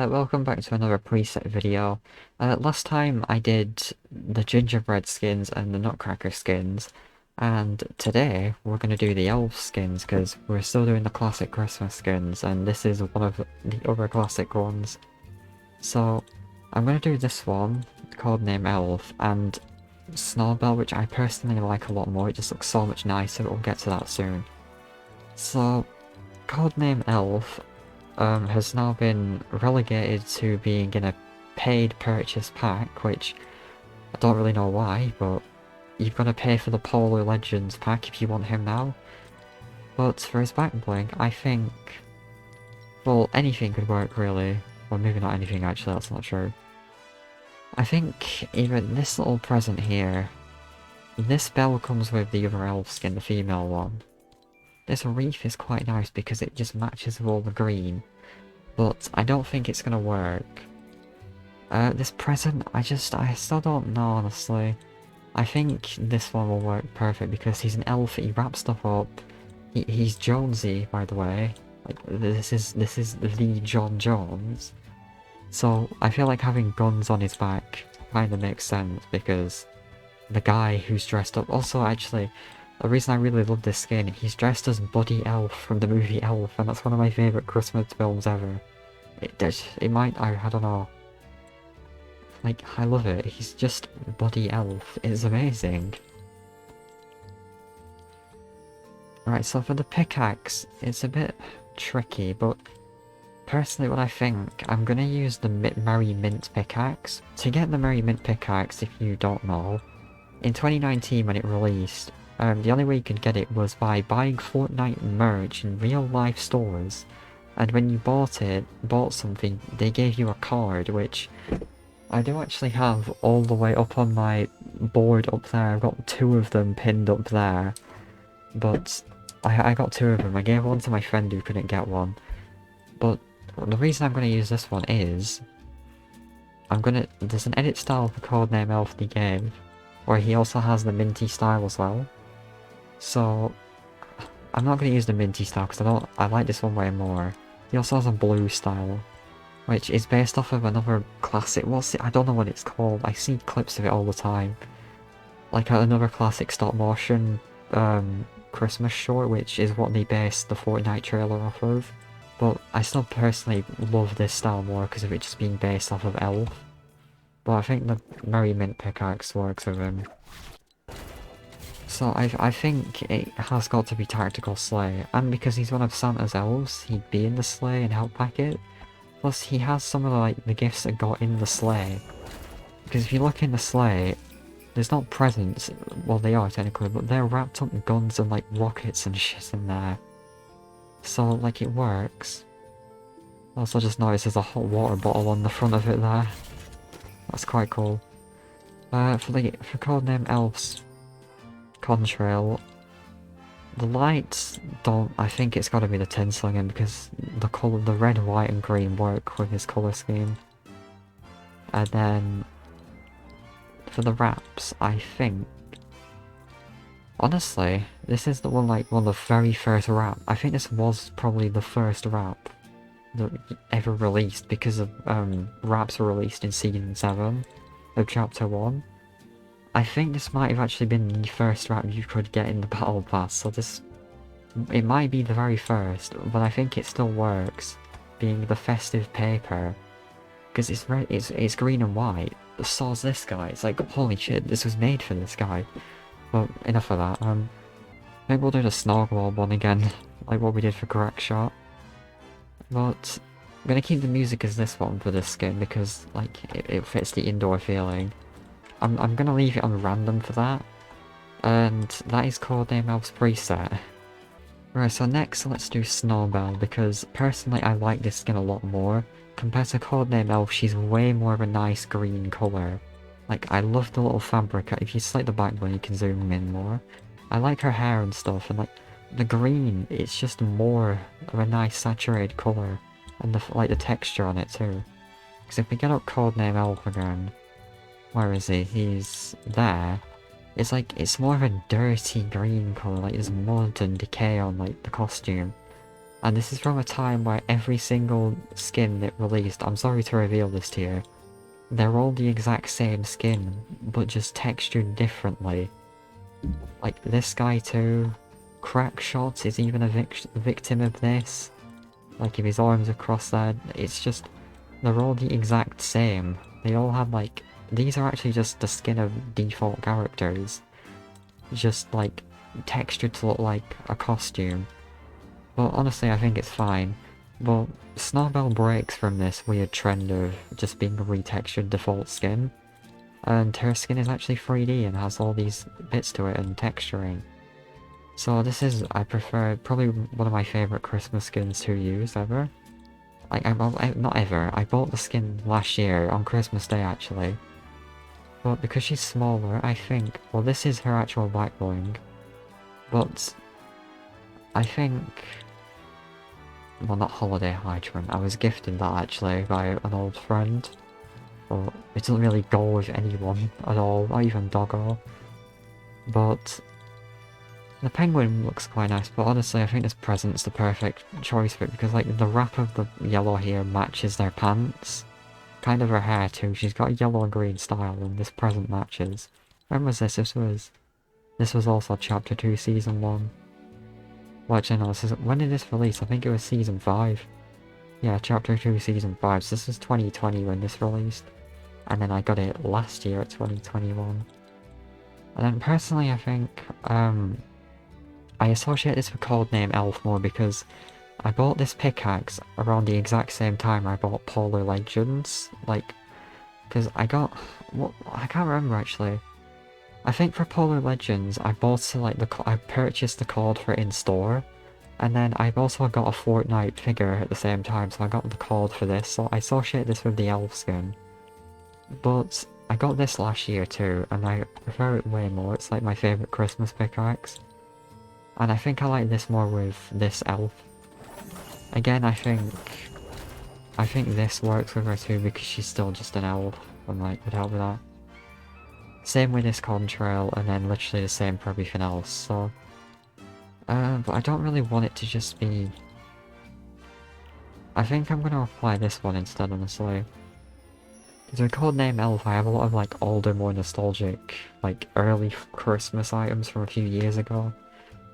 Welcome back to another preset video. Last time I did the gingerbread skins and the nutcracker skins, and today we're going to do the elf skins because we're still doing the classic Christmas skins, and this is one of the other classic ones. So I'm going to do this one, Codename E.L.F and Snowbell, which I personally like a lot more. It just looks so much nicer. We'll get to that soon. So Codename E.L.F has now been relegated to being in a paid purchase pack, which I don't really know why, but you've got to pay for the Polar Legends pack if you want him now. But for his back bling, I think, well, anything could work really. Well, maybe not anything actually, that's not true. I think even this little present here, this bell comes with the other elf skin, the female one. This wreath is quite nice because it just matches with all the green, but I don't think it's gonna work. This present, I still don't know honestly. I think this one will work perfect because he's an elf, he wraps stuff up. He's Jonesy, by the way. Like, this is the John Jones. So I feel like having guns on his back kinda makes sense because the guy who's dressed up, also actually, the reason I really love this skin, he's dressed as Buddy Elf from the movie Elf, and that's one of my favourite Christmas films ever. It might, I don't know. Like, I love it. He's just Buddy Elf. It's amazing. Right, so for the pickaxe, it's a bit tricky, but personally what I think, I'm gonna use the Merry Mint pickaxe. To get the Merry Mint pickaxe, if you don't know, in 2019 when it released, the only way you could get it was by buying Fortnite merch in real life stores, and when you bought something, they gave you a card, which I do actually have all the way up on my board up there. I've got 2 of them pinned up there, but I got 2 of them. I gave one to my friend who couldn't get one, but the reason I'm going to use this one is, there's an edit style for Codename E.L.F he gave, where he also has the minty style as well. So I'm not going to use the minty style because I like this one way more. He also has a blue style, which is based off of another classic, I don't know what it's called, I see clips of it all the time. Like another classic stop motion Christmas short, which is what they based the Fortnite trailer off of. But I still personally love this style more because of it just being based off of E.L.F. But I think the Merry Mint pickaxe works with him. So I think it has got to be Tactical Sleigh, and because he's one of Santa's elves, he'd be in the sleigh and help pack it. Plus he has some of the gifts that got in the sleigh. Because if you look in the sleigh, there's not presents, well they are technically, but they're wrapped up in guns and rockets and shit in there. So it works. Also just noticed there's a hot water bottle on the front of it there. That's quite cool. For Codename E.L.F.'s contrail, the lights I think it's gotta be the tinsel again because the red, white and green work with his colour scheme. And then for the wraps, I think, honestly, this is one of the very first wrap. I think this was probably the first wrap that ever released because of wraps were released in Season 7 of Chapter 1. I think this might have actually been the first wrap you could get in the Battle Pass, so it might be the very first, but I think it still works, being the festive paper, because it's green and white. So is this guy. It's like, holy shit, this was made for this guy. But enough of that. Maybe we'll do the snow globe one again, like what we did for Correct Shot. But I'm gonna keep the music as this one for this skin because it fits the indoor feeling. I'm gonna leave it on random for that. And that is Codename E.L.F's preset. Right, so next let's do Snowbell because personally I like this skin a lot more. Compared to Codename E.L.F, she's way more of a nice green colour. I love the little fabric. If you select the backbone you can zoom in more. I like her hair and stuff, and the green, it's just more of a nice saturated colour. And the texture on it too. Because if we get up Codename E.L.F again, where is he? He's there. It's more of a dirty green colour, there's mud and decay on the costume. And this is from a time where every single skin that released, I'm sorry to reveal this to you, they're all the exact same skin, but just textured differently. Like this guy too. Crackshot is even a victim of this. Like if his arms are crossed there, it's just, they're all the exact same. They all have like, these are actually just the skin of default characters. Just like textured to look like a costume. But honestly I think it's fine. But Snowbell breaks from this weird trend of just being a retextured default skin. And her skin is actually 3D and has all these bits to it and texturing. So this is, I prefer, probably one of my favourite Christmas skins to use ever. Like, not ever, I bought the skin last year, on Christmas Day actually. But because she's smaller, I think, well this is her actual back bling. But, I think, well not Holiday Hydrant, I was gifted that actually by an old friend. But it doesn't really go with anyone at all, not even Doggo. But the penguin looks quite nice, but honestly I think this present's the perfect choice for it because like the wrap of the yellow here matches their pants. Kind of her hair too, she's got a yellow and green style and this present matches. When was this? This was also Chapter 2 Season 1. Well actually no, when did this release? I think it was Season 5. Yeah, Chapter 2 Season 5, so this was 2020 when this released. And then I got it last year at 2021. And then personally I think, I associate this with Codename E.L.F more because I bought this pickaxe around the exact same time I bought Polar Legends, like, because I got, what, I can't remember actually. I think for Polar Legends I bought like I purchased the code for it in store, and then I've also got a Fortnite figure at the same time, so I got the code for this, so I associate this with the E.L.F skin. But I got this last year too, and I prefer it way more, it's like my favourite Christmas pickaxe. And I think I like this more with this E.L.F. Again, I think this works with her too because she's still just an E.L.F. and like, would help with that. Same with this contrail, and then literally the same for everything else, so... but I don't really want it to just be... I think I'm gonna apply this one instead, honestly. Because with Codename E.L.F, I have a lot of like older, more nostalgic, like early Christmas items from a few years ago.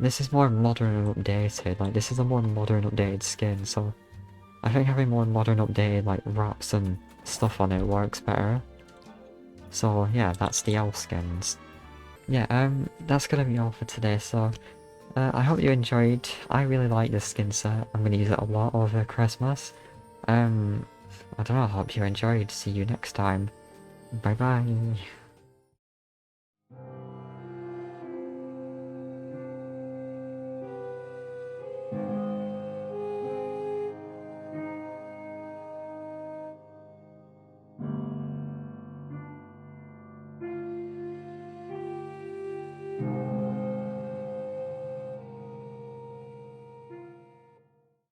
This is more modern and updated, like this is a more modern updated skin, so I think having more modern updated like wraps and stuff on it works better. So yeah, that's the E.L.F skins. Yeah, that's gonna be all for today, so I hope you enjoyed. I really like this skin set, I'm gonna use it a lot over Christmas. I don't know, I hope you enjoyed. See you next time. Bye bye.